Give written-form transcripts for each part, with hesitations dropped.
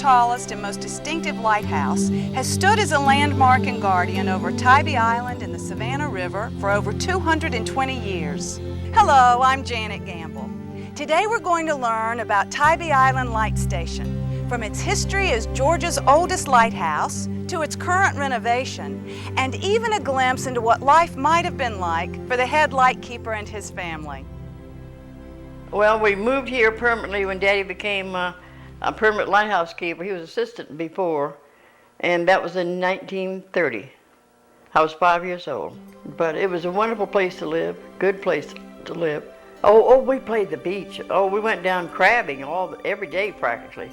tallest and most distinctive lighthouse, has stood as a landmark and guardian over Tybee Island and the Savannah River for over 220 years. Hello, I'm Janet Gamble. Today we're going to learn about Tybee Island Lightstation, from its history as Georgia's oldest lighthouse to its current renovation, and even a glimpse into what life might have been like for the head lightkeeper and his family. Well, we moved here permanently when Daddy became a permanent lighthouse keeper. He was assistant before, and that was in 1930. I was 5 years old, but it was a wonderful place to live, good place to live. Oh, we played the beach. Oh, we went down crabbing every day practically.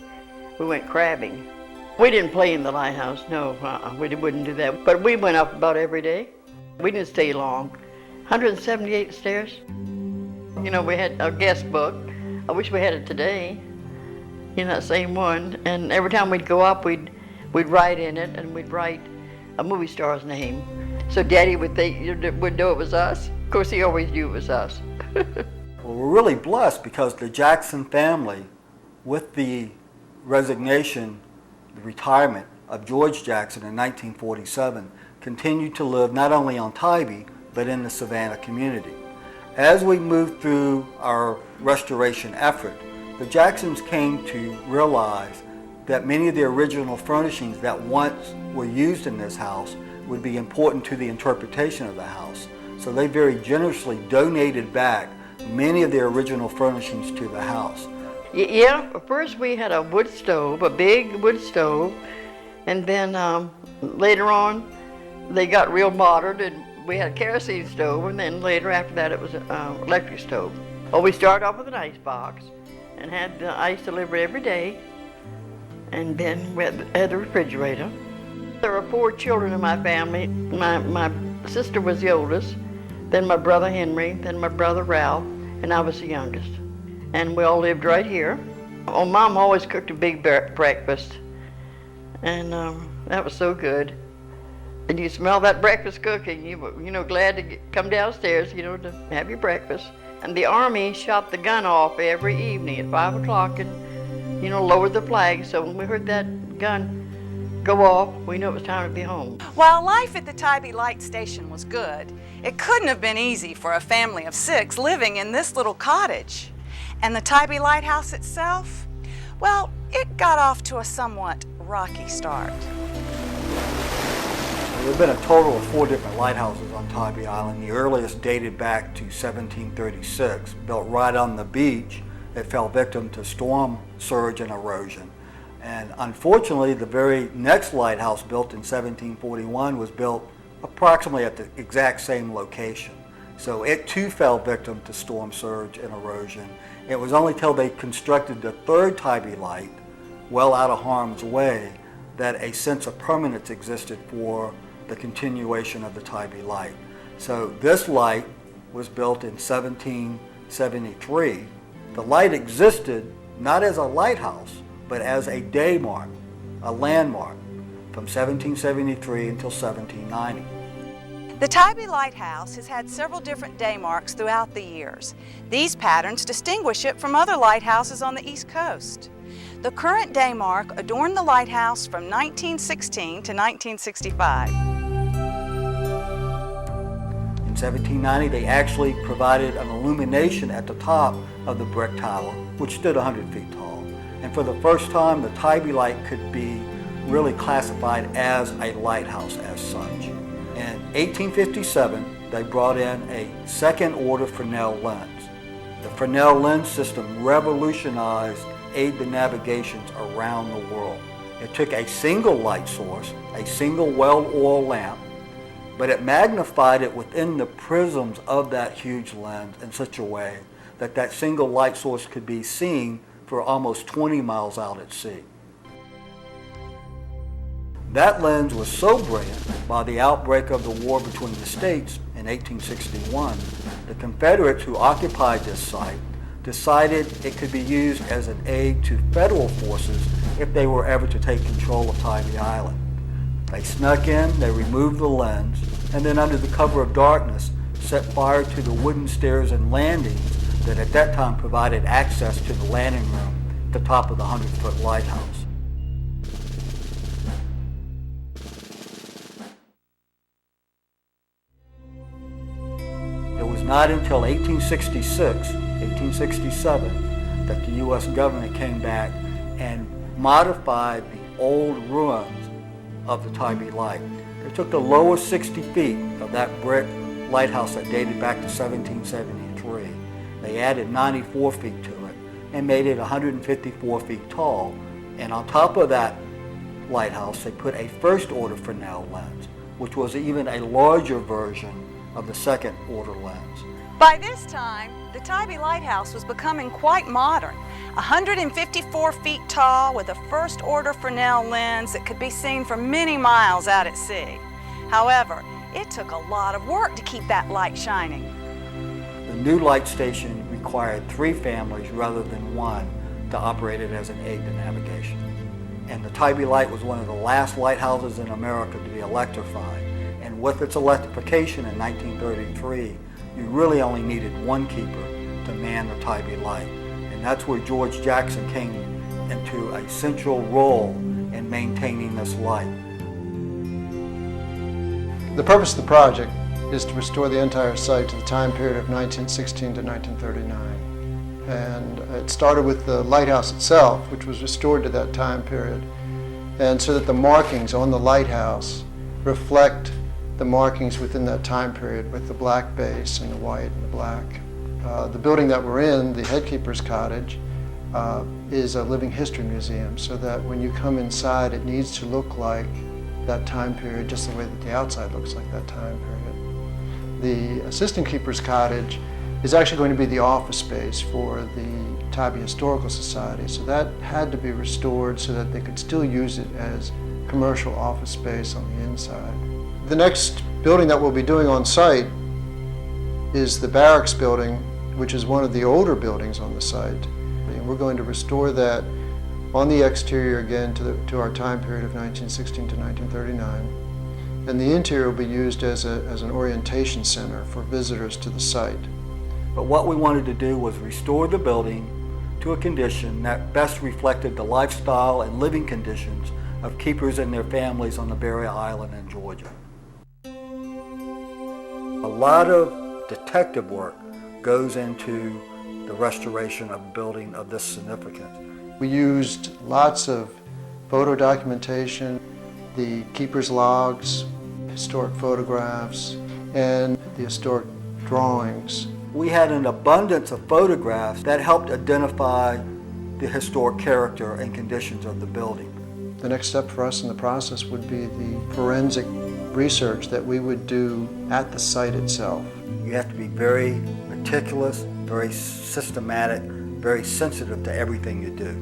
We went crabbing. We didn't play in the lighthouse, no, we wouldn't do that. But we went up about every day. We didn't stay long. 178 stairs. You know, we had a guest book. I wish we had it today, in that same one. And every time we'd go up, we'd write in it, and we'd write a movie star's name. So Daddy would know it was us. Of course, he always knew it was us. Well, we're really blessed because the Jackson family, with the resignation, the retirement of George Jackson in 1947, continued to live not only on Tybee, but in the Savannah community. As we moved through our restoration effort, the Jacksons came to realize that many of the original furnishings that once were used in this house would be important to the interpretation of the house. So they very generously donated back many of the original furnishings to the house. Yeah, first we had a wood stove, a big wood stove, and then later on they got real modern and we had a kerosene stove, and then later after that it was an electric stove. Well, we started off with an ice box and had the ice delivered every day, and then we had the refrigerator. There were 4 children in my family. My sister was the oldest, then my brother Henry, then my brother Ralph, and I was the youngest. And we all lived right here. Oh, Mom always cooked a big breakfast, and that was so good. And you smell that breakfast cooking, you know, glad to come downstairs, you know, to have your breakfast. And the Army shot the gun off every evening at 5 o'clock and, you know, lowered the flag. So when we heard that gun go off, we knew it was time to be home. While life at the Tybee Lightstation was good, it couldn't have been easy for a family of 6 living in this little cottage. And the Tybee Lighthouse itself, well, it got off to a somewhat rocky start. There have been a total of 4 different lighthouses on Tybee Island. The earliest dated back to 1736, built right on the beach. It fell victim to storm surge and erosion. And unfortunately, the very next lighthouse, built in 1741, was built approximately at the exact same location. So it too fell victim to storm surge and erosion. It was only till they constructed the 3rd Tybee Light, well out of harm's way, that a sense of permanence existed for the continuation of the Tybee Light. So this light was built in 1773. The light existed not as a lighthouse, but as a day mark, a landmark, from 1773 until 1790. The Tybee Lighthouse has had several different day marks throughout the years. These patterns distinguish it from other lighthouses on the East Coast. The current day mark adorned the lighthouse from 1916 to 1965. In 1790, they actually provided an illumination at the top of the brick tower, which stood 100 feet tall. And for the first time, the Tybee Light could be really classified as a lighthouse as such. In 1857, they brought in a second-order Fresnel lens. The Fresnel lens system revolutionized aid to navigations around the world. It took a single light source, a single well-oiled lamp, but it magnified it within the prisms of that huge lens in such a way that that single light source could be seen for almost 20 miles out at sea. That lens was so brilliant, by the outbreak of the war between the states in 1861, the Confederates who occupied this site decided it could be used as an aid to federal forces if they were ever to take control of Tybee Island. They snuck in, they removed the lens, and then under the cover of darkness set fire to the wooden stairs and landings that at that time provided access to the landing room at the top of the 100-foot lighthouse. not until 1867, that the U.S. government came back and modified the old ruins of the Tybee Light. They took the lowest 60 feet of that brick lighthouse that dated back to 1773. They added 94 feet to it and made it 154 feet tall. And on top of that lighthouse, they put a first order Fresnel lens, which was even a larger version of the second order lens. By this time, the Tybee Lighthouse was becoming quite modern, 154 feet tall with a first order Fresnel lens that could be seen for many miles out at sea. However, it took a lot of work to keep that light shining. The new light station required 3 families rather than 1 to operate it as an aid to navigation. And the Tybee Light was one of the last lighthouses in America to be electrified. And with its electrification in 1933, you really only needed 1 keeper to man the Tybee Light. And that's where George Jackson came into a central role in maintaining this light. The purpose of the project is to restore the entire site to the time period of 1916 to 1939. And it started with the lighthouse itself, which was restored to that time period, and so that the markings on the lighthouse reflect the markings within that time period with the black base and the white and the black. The building that we're in, the headkeeper's cottage, is a living history museum, so that when you come inside it needs to look like that time period just the way that the outside looks like that time period. The assistant keeper's cottage is actually going to be the office space for the Tybee Historical Society, so that had to be restored so that they could still use it as commercial office space on the inside. The next building that we'll be doing on site is the barracks building, which is one of the older buildings on the site. And we're going to restore that on the exterior again to our time period of 1916 to 1939. And the interior will be used as an orientation center for visitors to the site. But what we wanted to do was restore the building to a condition that best reflected the lifestyle and living conditions of keepers and their families on the Barrier Island in Georgia. A lot of detective work goes into the restoration of a building of this significance. We used lots of photo documentation, the keeper's logs, historic photographs, and the historic drawings. We had an abundance of photographs that helped identify the historic character and conditions of the building. The next step for us in the process would be the forensic research that we would do at the site itself. You have to be very meticulous, very systematic, very sensitive to everything you do,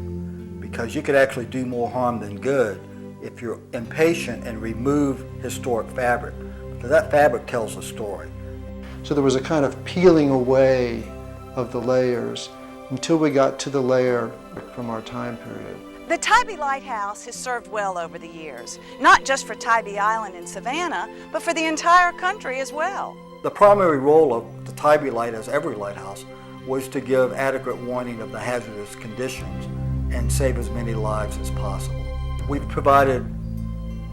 because you could actually do more harm than good if you're impatient and remove historic fabric, because that fabric tells a story. So there was a kind of peeling away of the layers until we got to the layer from our time period. The Tybee Lighthouse has served well over the years, not just for Tybee Island and Savannah, but for the entire country as well. The primary role of the Tybee Light, as every lighthouse, was to give adequate warning of the hazardous conditions and save as many lives as possible. We've provided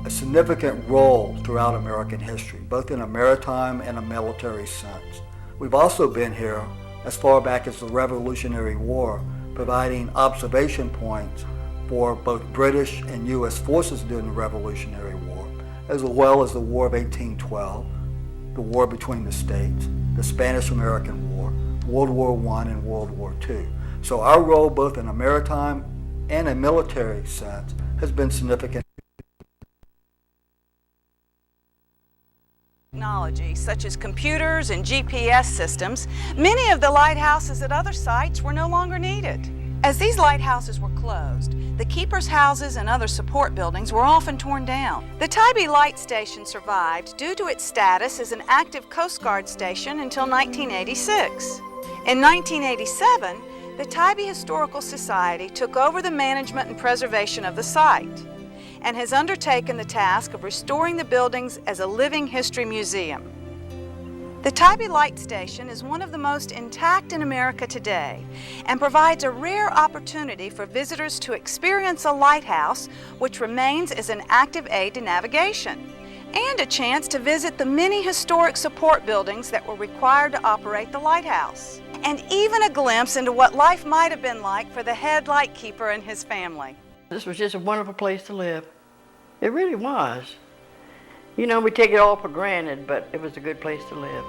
a significant role throughout American history, both in a maritime and a military sense. We've also been here as far back as the Revolutionary War, providing observation points for both British and U.S. forces during the Revolutionary War, as well as the War of 1812, the war between the states, the Spanish-American War, World War I and World War II. So our role both in a maritime and a military sense has been significant. Technology, such as computers and GPS systems, many of the lighthouses at other sites were no longer needed. As these lighthouses were closed, the keepers' houses and other support buildings were often torn down. The Tybee Lightstation survived due to its status as an active Coast Guard station until 1986. In 1987, the Tybee Historical Society took over the management and preservation of the site and has undertaken the task of restoring the buildings as a living history museum. The Tybee Lightstation is one of the most intact in America today and provides a rare opportunity for visitors to experience a lighthouse which remains as an active aid to navigation. and a chance to visit the many historic support buildings that were required to operate the lighthouse, and even a glimpse into what life might have been like for the head lightkeeper and his family. This was just a wonderful place to live. It really was. You know, we take it all for granted, but it was a good place to live.